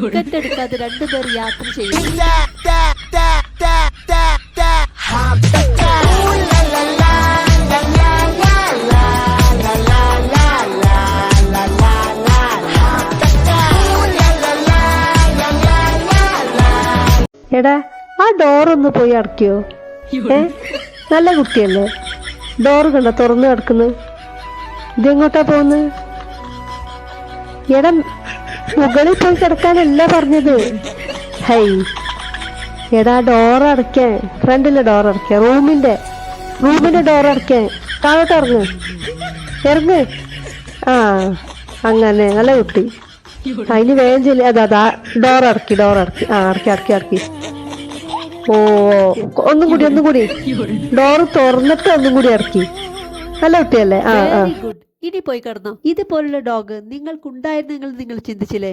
Ticket എടുക്കാതെ രണ്ടുപേർ യാത്ര ചെയ്യും. എടാ ആ ഡോറൊന്ന് പോയി അടയ്ക്കോ? നല്ല കുട്ടിയല്ലേ? ഡോറ് കണ്ട തുറന്ന് കിടക്കുന്നു. ഇതെങ്ങോട്ടാ പോകുന്നത്? എടാ മുകളിൽ പോയി കിടക്കാനല്ല പറഞ്ഞത്. ഹൈ എടാ ഡോർ അടയ്ക്കാൻ, ഫ്രണ്ടിലെ ഡോർ അടയ്ക്കാൻ, റൂമിന്റെ ഡോർ അടയ്ക്കാൻ. താഴോട്ട് ഇറങ്ങ്. ആ അങ്ങനെ നല്ല കുട്ടി. അതിന് വേഗം ചെല്ലി. അതാ ഡോർ അടക്കി. ആ അടക്കി. ഓ ഒന്നും കൂടി ഡോറ് തുറന്നിട്ട് ഒന്നും കൂടി ഇറക്കി. നല്ല കുട്ടിയല്ലേ? ആ വെരി ഗുഡ്. ഇനി പോയി കിടന്നോ. ഇതുപോലുള്ള ഡോഗ് നിങ്ങൾക്കുണ്ടായിരുന്നെങ്കിൽ നിങ്ങൾ ചിന്തിച്ചില്ലേ?